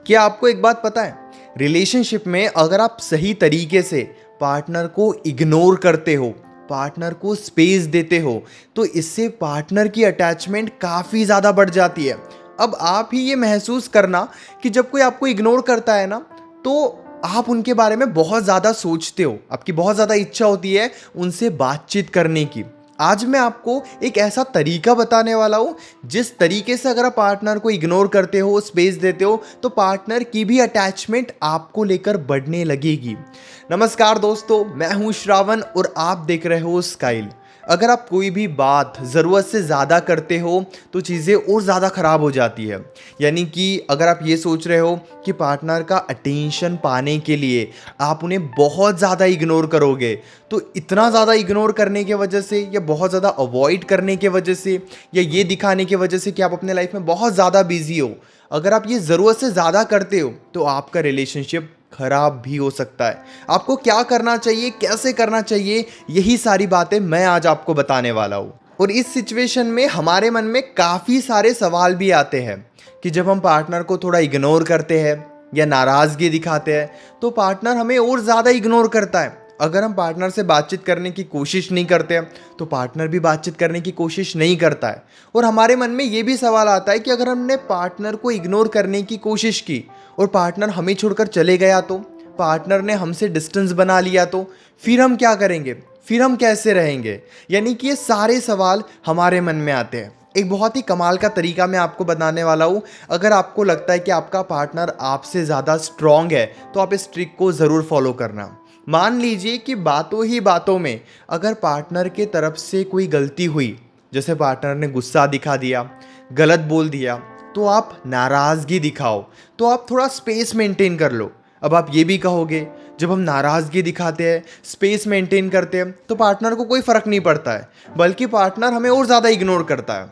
क्या आपको एक बात पता है, रिलेशनशिप में अगर आप सही तरीके से पार्टनर को इग्नोर करते हो, पार्टनर को स्पेस देते हो, तो इससे पार्टनर की अटैचमेंट काफ़ी ज़्यादा बढ़ जाती है। अब आप ही ये महसूस करना कि जब कोई आपको इग्नोर करता है ना, तो आप उनके बारे में बहुत ज़्यादा सोचते हो, आपकी बहुत ज़्यादा इच्छा होती है उनसे बातचीत करने की। आज मैं आपको एक ऐसा तरीका बताने वाला हूँ जिस तरीके से अगर आप पार्टनर को इग्नोर करते हो, स्पेस देते हो, तो पार्टनर की भी अटैचमेंट आपको लेकर बढ़ने लगेगी। नमस्कार दोस्तों, मैं हूँ श्रावण और आप देख रहे हो स्काइल। अगर आप कोई भी बात ज़रूरत से ज़्यादा करते हो तो चीज़ें और ज़्यादा ख़राब हो जाती है। यानी कि अगर आप ये सोच रहे हो कि पार्टनर का अटेंशन पाने के लिए आप उन्हें बहुत ज़्यादा इग्नोर करोगे, तो इतना ज़्यादा इग्नोर करने की वजह से या बहुत ज़्यादा अवॉइड करने की वजह से या ये दिखाने की वजह से कि आप अपने लाइफ में बहुत ज़्यादा बिजी हो, अगर आप ये ज़रूरत से ज़्यादा करते हो तो आपका रिलेशनशिप खराब भी हो सकता है। आपको क्या करना चाहिए, कैसे करना चाहिए, यही सारी बातें मैं आज आपको बताने वाला हूँ। और इस सिचुएशन में हमारे मन में काफ़ी सारे सवाल भी आते हैं कि जब हम पार्टनर को थोड़ा इग्नोर करते हैं या नाराज़गी दिखाते हैं तो पार्टनर हमें और ज़्यादा इग्नोर करता है। अगर हम पार्टनर से बातचीत करने की कोशिश नहीं करते हैं तो पार्टनर भी बातचीत करने की कोशिश नहीं करता है। और हमारे मन में ये भी सवाल आता है कि अगर हमने पार्टनर को इग्नोर करने की कोशिश की और पार्टनर हमें छोड़कर चले गया, तो पार्टनर ने हमसे डिस्टेंस बना लिया, तो फिर हम क्या करेंगे, फिर हम कैसे रहेंगे। यानी कि ये सारे सवाल हमारे मन में आते हैं। एक बहुत ही कमाल का तरीका मैं आपको बताने वाला हूँ। अगर आपको लगता है कि आपका पार्टनर आपसे ज़्यादा स्ट्रांग है तो आप इस ट्रिक को ज़रूर फॉलो करना। मान लीजिए कि बातों ही बातों में अगर पार्टनर के तरफ से कोई गलती हुई, जैसे पार्टनर ने गुस्सा दिखा दिया, गलत बोल दिया, तो आप नाराज़गी दिखाओ, तो आप थोड़ा स्पेस मेंटेन कर लो। अब आप ये भी कहोगे, जब हम नाराज़गी दिखाते हैं, स्पेस मेंटेन करते हैं, तो पार्टनर को कोई फ़र्क नहीं पड़ता है, बल्कि पार्टनर हमें और ज़्यादा इग्नोर करता है।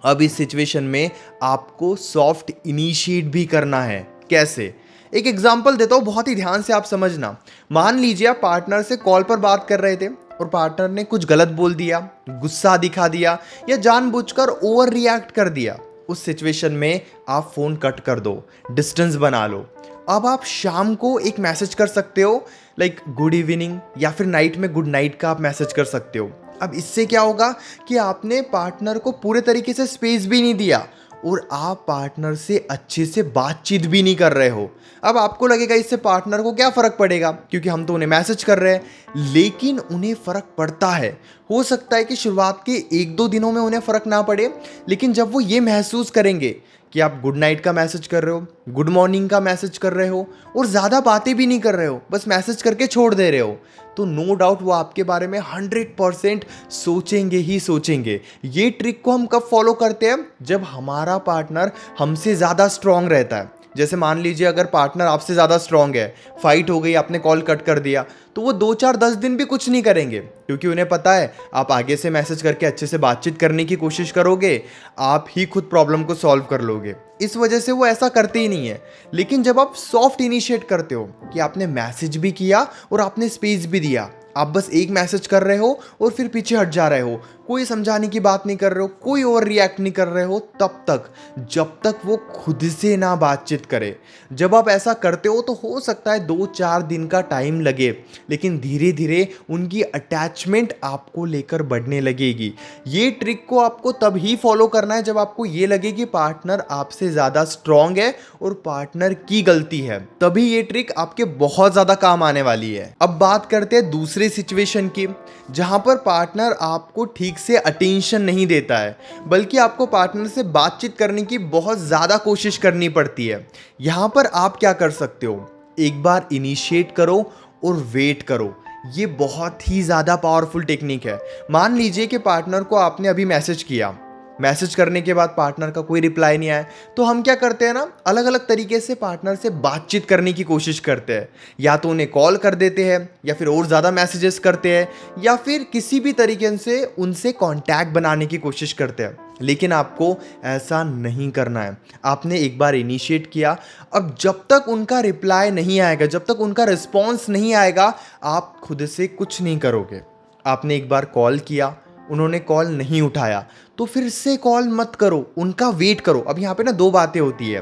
अब इस सिचुएशन में आपको सॉफ्ट इनिशिएट भी करना है। कैसे? एक एग्जांपल देता हूँ, बहुत ही ध्यान से आप समझना। मान लीजिए आप पार्टनर से कॉल पर बात कर रहे थे और पार्टनर ने कुछ गलत बोल दिया, गुस्सा दिखा दिया या जानबूझकर ओवर रिएक्ट कर दिया। उस सिचुएशन में आप फ़ोन कट कर दो, डिस्टेंस बना लो। अब आप शाम को एक मैसेज कर सकते हो, लाइक गुड इवनिंग, या फिर नाइट में गुड नाइट का आप मैसेज कर सकते हो। अब इससे क्या होगा कि आपने पार्टनर को पूरे तरीके से स्पेस भी नहीं दिया और आप पार्टनर से अच्छे से बातचीत भी नहीं कर रहे हो। अब आपको लगेगा इससे पार्टनर को क्या फ़र्क पड़ेगा, क्योंकि हम तो उन्हें मैसेज कर रहे हैं, लेकिन उन्हें फ़र्क पड़ता है। हो सकता है कि शुरुआत के 1-2 दिनों में उन्हें फ़र्क ना पड़े, लेकिन जब वो ये महसूस करेंगे कि आप गुड नाइट का मैसेज कर रहे हो, गुड मॉर्निंग का मैसेज कर रहे हो और ज़्यादा बातें भी नहीं कर रहे हो, बस मैसेज करके छोड़ दे रहे हो, तो नो डाउट वो आपके बारे में 100% सोचेंगे ही सोचेंगे। ये ट्रिक को हम कब फॉलो करते हैं? जब हमारा पार्टनर हमसे ज़्यादा स्ट्रांग रहता है। जैसे मान लीजिए अगर पार्टनर आपसे ज़्यादा स्ट्रांग है, फाइट हो गई, आपने कॉल कट कर दिया, तो वो 2-4-10 दिन भी कुछ नहीं करेंगे, क्योंकि उन्हें पता है आप आगे से मैसेज करके अच्छे से बातचीत करने की कोशिश करोगे, आप ही खुद प्रॉब्लम को सॉल्व कर लोगे। इस वजह से वो ऐसा करते ही नहीं है। लेकिन जब आप सॉफ्ट इनिशिएट करते हो कि आपने मैसेज भी किया और आपने स्पेस भी दिया, आप बस एक मैसेज कर रहे हो और फिर पीछे हट जा रहे हो, कोई समझाने की बात नहीं कर रहे हो, कोई ओवर रिएक्ट नहीं कर रहे हो, तब तक जब तक वो खुद से ना बातचीत करे। जब आप ऐसा करते हो तो हो सकता है 2-4 दिन का टाइम लगे, लेकिन धीरे धीरे उनकी अटैचमेंट आपको लेकर बढ़ने लगेगी। ये ट्रिक को आपको तभी फॉलो करना है जब आपको ये लगे कि पार्टनर आपसे ज़्यादा स्ट्रांग है और पार्टनर की गलती है, तभी ये ट्रिक आपके बहुत ज़्यादा काम आने वाली है। अब बात करते हैं दूसरे सिचुएशन की, जहां पर पार्टनर आपको ठीक से अटेंशन नहीं देता है, बल्कि आपको पार्टनर से बातचीत करने की बहुत ज़्यादा कोशिश करनी पड़ती है। यहां पर आप क्या कर सकते हो? एक बार इनिशिएट करो और वेट करो। ये बहुत ही ज़्यादा पावरफुल टेक्निक है। मान लीजिए कि पार्टनर को आपने अभी मैसेज किया, मैसेज करने के बाद पार्टनर का कोई रिप्लाई नहीं आया, तो हम क्या करते हैं ना, अलग अलग तरीके से पार्टनर से बातचीत करने की कोशिश करते हैं। या तो उन्हें कॉल कर देते हैं, या फिर और ज़्यादा मैसेजेस करते हैं, या फिर किसी भी तरीके से उनसे कांटेक्ट बनाने की कोशिश करते हैं। लेकिन आपको ऐसा नहीं करना है। आपने एक बार इनिशिएट किया, अब जब तक उनका रिप्लाई नहीं आएगा, जब तक उनका रिस्पॉन्स नहीं आएगा, आप खुद से कुछ नहीं करोगे। आपने एक बार कॉल किया, उन्होंने कॉल नहीं उठाया, तो फिर से कॉल मत करो, उनका वेट करो। अब यहाँ पे ना दो बातें होती है।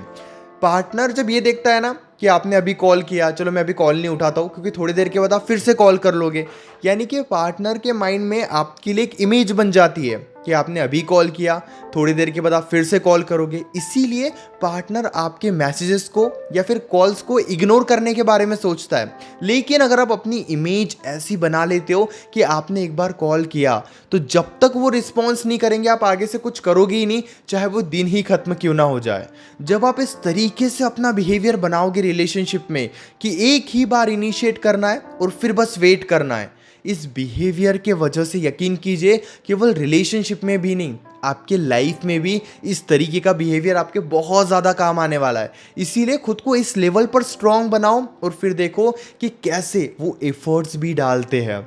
पार्टनर जब ये देखता है ना कि आपने अभी कॉल किया, चलो मैं अभी कॉल नहीं उठाता हूँ क्योंकि थोड़ी देर के बाद आप फिर से कॉल कर लोगे, यानी कि पार्टनर के माइंड में आपके लिए एक इमेज बन जाती है कि आपने अभी कॉल किया, थोड़ी देर के बाद आप फिर से कॉल करोगे। इसीलिए पार्टनर आपके मैसेजेस को या फिर कॉल्स को इग्नोर करने के बारे में सोचता है। लेकिन अगर आप अपनी इमेज ऐसी बना लेते हो कि आपने एक बार कॉल किया तो जब तक वो रिस्पॉन्स नहीं करेंगे आप आगे से कुछ करोगे ही नहीं, चाहे वो दिन ही खत्म क्यों ना हो जाए। जब आप इस तरीके से अपना बिहेवियर बनाओगे रिलेशनशिप में कि एक ही बार इनिशिएट करना है और फिर बस वेट करना है, इस बिहेवियर के वजह से यकीन कीजिए केवल रिलेशनशिप में भी नहीं, आपके लाइफ में भी इस तरीके का बिहेवियर आपके बहुत ज़्यादा काम आने वाला है। इसीलिए खुद को इस लेवल पर स्ट्रांग बनाओ और फिर देखो कि कैसे वो एफर्ट्स भी डालते हैं।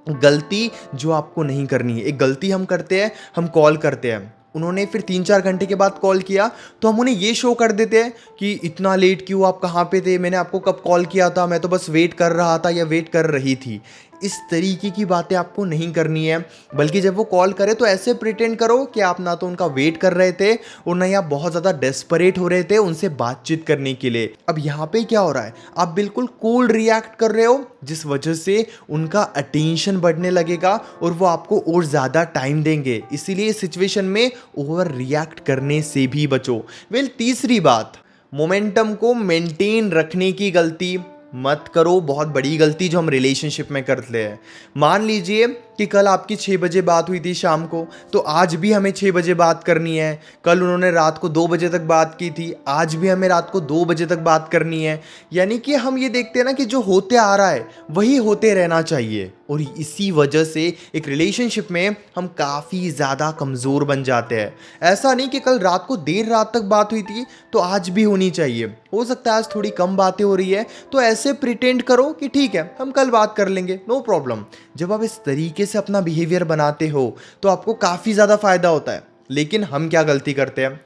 गलती जो आपको नहीं करनी है, एक गलती हम करते हैं, हम कॉल करते हैं, उन्होंने फिर 3-4 घंटे के बाद कॉल किया तो हम उन्हें ये शो कर देते हैं कि इतना लेट क्यों, आप कहाँ पे थे, मैंने आपको कब कॉल किया था, मैं तो बस वेट कर रहा था या वेट कर रही थी। इस तरीके की बातें आपको नहीं करनी है, बल्कि जब वो कॉल करे तो ऐसे प्रिटेंड करो कि आप ना तो उनका वेट कर रहे थे और ना ही आप बहुत ज़्यादा डेस्परेट हो रहे थे उनसे बातचीत करने के लिए। अब यहाँ पे क्या हो रहा है, आप बिल्कुल कूल रिएक्ट कर रहे हो जिस वजह से उनका अटेंशन बढ़ने लगेगा और वो आपको और ज़्यादा टाइम देंगे। इसीलिए इस सिचुएशन में ओवर रिएक्ट करने से भी बचो। तीसरी बात, मोमेंटम को मेंटेन रखने की गलती मत करो। बहुत बड़ी गलती जो हम रिलेशनशिप में करते हैं, मान लीजिए कि कल आपकी 6 बजे बात हुई थी शाम को, तो आज भी हमें 6 बजे बात करनी है। कल उन्होंने रात को 2 बजे तक बात की थी, आज भी हमें रात को 2 बजे तक बात करनी है। यानी कि हम ये देखते हैं ना कि जो होते आ रहा है वही होते रहना चाहिए, और इसी वजह से एक रिलेशनशिप में हम काफ़ी ज़्यादा कमज़ोर बन जाते हैं। ऐसा नहीं कि कल रात को देर रात तक बात हुई थी तो आज भी होनी चाहिए। हो सकता है आज थोड़ी कम बातें हो रही है तो ऐसे प्रिटेंड करो कि ठीक है हम कल बात कर लेंगे, नो प्रॉब्लम। जब आप इस तरीके से अपना बिहेवियर बनाते हो तो आपको काफ़ी ज़्यादा फ़ायदा होता है। लेकिन हम क्या गलती करते हैं,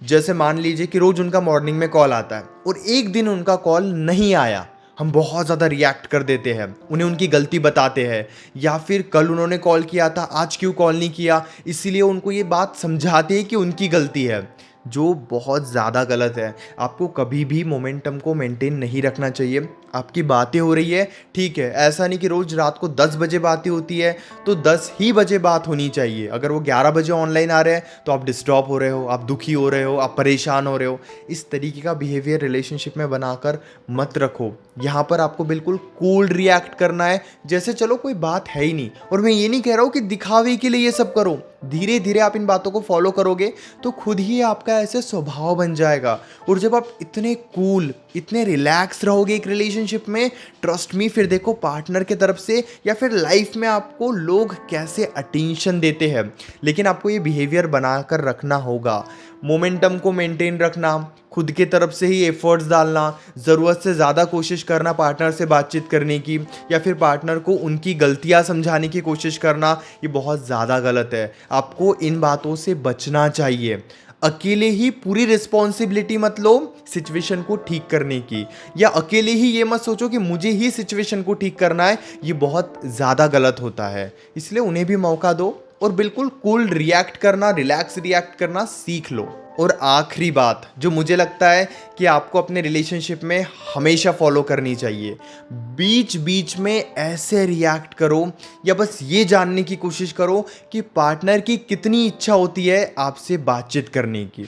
जैसे मान लीजिए कि रोज़ उनका मॉर्निंग में कॉल आता है और एक दिन उनका कॉल नहीं आया, हम बहुत ज़्यादा रिएक्ट कर देते हैं, उन्हें उनकी गलती बताते हैं, या फिर कल उन्होंने कॉल किया था आज क्यों कॉल नहीं किया, इसीलिए उनको ये बात समझाते हैं कि उनकी गलती है, जो बहुत ज़्यादा गलत है। आपको कभी भी मोमेंटम को मेंटेन नहीं रखना चाहिए। आपकी बातें हो रही है, ठीक है, ऐसा नहीं कि रोज़ रात को 10 बजे बातें होती है तो 10 ही बजे बात होनी चाहिए। अगर वो 11 बजे ऑनलाइन आ रहे हैं तो आप डिस्टर्ब हो रहे हो, आप दुखी हो रहे हो, आप परेशान हो रहे हो। इस तरीके का बिहेवियर रिलेशनशिप में बनाकर मत रखो। यहाँ पर आपको बिल्कुल कूल रिएक्ट करना है जैसे चलो कोई बात है ही नहीं। और मैं ये नहीं कह रहा हूँ कि दिखावे के लिए ये सब करो, धीरे धीरे आप इन बातों को फॉलो करोगे तो खुद ही आपका ऐसे स्वभाव बन जाएगा। और जब आप इतने कूल, इतने रिलैक्स रहोगे एक रिलेशनशिप में, ट्रस्ट मी, फिर देखो पार्टनर के तरफ से या फिर लाइफ में आपको लोग कैसे अटेंशन देते हैं। लेकिन आपको ये बिहेवियर बनाकर रखना होगा। मोमेंटम को मेंटेन रखना, खुद के तरफ से ही एफर्ट्स डालना, ज़रूरत से ज़्यादा कोशिश करना पार्टनर से बातचीत करने की, या फिर पार्टनर को उनकी गलतियां समझाने की कोशिश करना, ये बहुत ज़्यादा गलत है। आपको इन बातों से बचना चाहिए। अकेले ही पूरी रिस्पॉन्सिबिलिटी मत लो सिचुएशन को ठीक करने की, या अकेले ही ये मत सोचो कि मुझे ही सिचुएशन को ठीक करना है, ये बहुत ज़्यादा गलत होता है। इसलिए उन्हें भी मौका दो और बिल्कुल कूल रिएक्ट करना, रिलैक्स रिएक्ट करना सीख लो। और आखिरी बात जो मुझे लगता है कि आपको अपने रिलेशनशिप में हमेशा फॉलो करनी चाहिए, बीच बीच में ऐसे रिएक्ट करो या बस ये जानने की कोशिश करो कि पार्टनर की कितनी इच्छा होती है आपसे बातचीत करने की।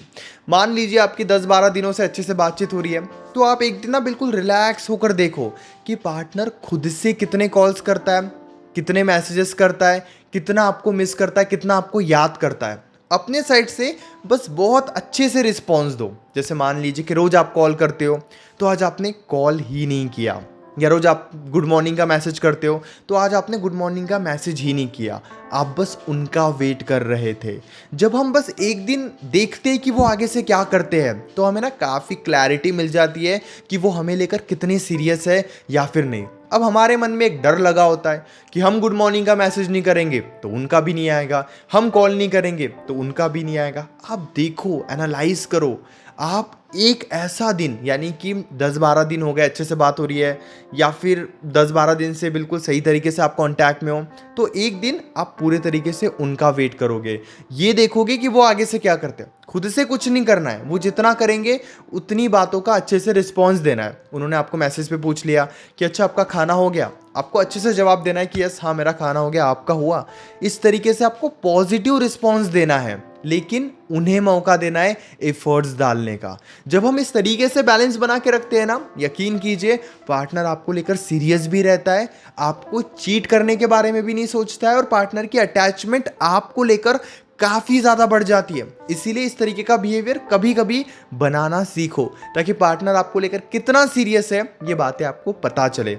मान लीजिए आपकी 10-12 दिनों से अच्छे से बातचीत हो रही है, तो आप एक दिन ना बिल्कुल रिलैक्स होकर देखो कि पार्टनर खुद से कितने कॉल्स करता है, कितने मैसेजेस करता है, कितना आपको मिस करता है, कितना आपको याद करता है। अपने साइड से बस बहुत अच्छे से रिस्पॉन्स दो। जैसे मान लीजिए कि रोज़ आप कॉल करते हो तो आज आपने कॉल ही नहीं किया, या रोज़ आप गुड मॉर्निंग का मैसेज करते हो तो आज आपने गुड मॉर्निंग का मैसेज ही नहीं किया, आप बस उनका वेट कर रहे थे। जब हम बस एक दिन देखते हैं कि वो आगे से क्या करते हैं तो हमें ना काफ़ी क्लैरिटी मिल जाती है कि वो हमें लेकर कितने सीरियस है या फिर नहीं। अब हमारे मन में एक डर लगा होता है कि हम गुड मॉर्निंग का मैसेज नहीं करेंगे तो उनका भी नहीं आएगा, हम कॉल नहीं करेंगे तो उनका भी नहीं आएगा। आप देखो, एनालाइज करो, आप एक ऐसा दिन, यानी कि 10-12 दिन हो गए अच्छे से बात हो रही है, या फिर 10-12 दिन से बिल्कुल सही तरीके से आप कांटेक्ट में हो, तो एक दिन आप पूरे तरीके से उनका वेट करोगे। ये देखोगे कि वो आगे से क्या करते हैं। खुद से कुछ नहीं करना है, वो जितना करेंगे उतनी बातों का अच्छे से रिस्पॉन्स देना है। उन्होंने आपको मैसेज पे पूछ लिया कि अच्छा आपका खाना हो गया, आपको अच्छे से जवाब देना है कि यस हाँ मेरा खाना हो गया, आपका हुआ। इस तरीके से आपको पॉजिटिव रिस्पॉन्स देना है, लेकिन उन्हें मौका देना है एफर्ट्स डालने का। जब हम इस तरीके से बैलेंस बना के रखते हैं ना, यकीन कीजिए पार्टनर आपको लेकर सीरियस भी रहता है, आपको चीट करने के बारे में भी नहीं सोचता है, और पार्टनर की अटैचमेंट आपको लेकर काफ़ी ज़्यादा बढ़ जाती है। इसीलिए इस तरीके का बिहेवियर कभी कभी बनाना सीखो, ताकि पार्टनर आपको लेकर कितना सीरियस है ये बातें आपको पता चले।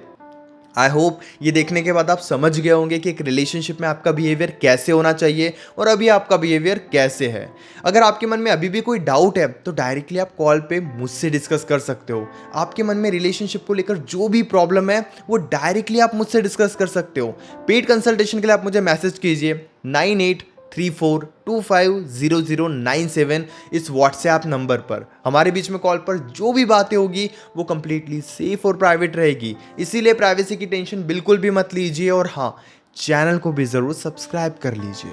आई होप ये देखने के बाद आप समझ गए होंगे कि एक रिलेशनशिप में आपका बिहेवियर कैसे होना चाहिए और अभी आपका बिहेवियर कैसे है। अगर आपके मन में अभी भी कोई डाउट है तो डायरेक्टली आप कॉल पे मुझसे डिस्कस कर सकते हो। आपके मन में रिलेशनशिप को लेकर जो भी प्रॉब्लम है वो डायरेक्टली आप मुझसे डिस्कस कर सकते हो। पेड कंसल्टेशन के लिए आप मुझे मैसेज कीजिए 9834250097 इस व्हाट्सएप नंबर पर। हमारे बीच में कॉल पर जो भी बातें होगी वो कंप्लीटली सेफ और प्राइवेट रहेगी, इसीलिए प्राइवेसी की टेंशन बिल्कुल भी मत लीजिए। और हाँ, चैनल को भी ज़रूर सब्सक्राइब कर लीजिए।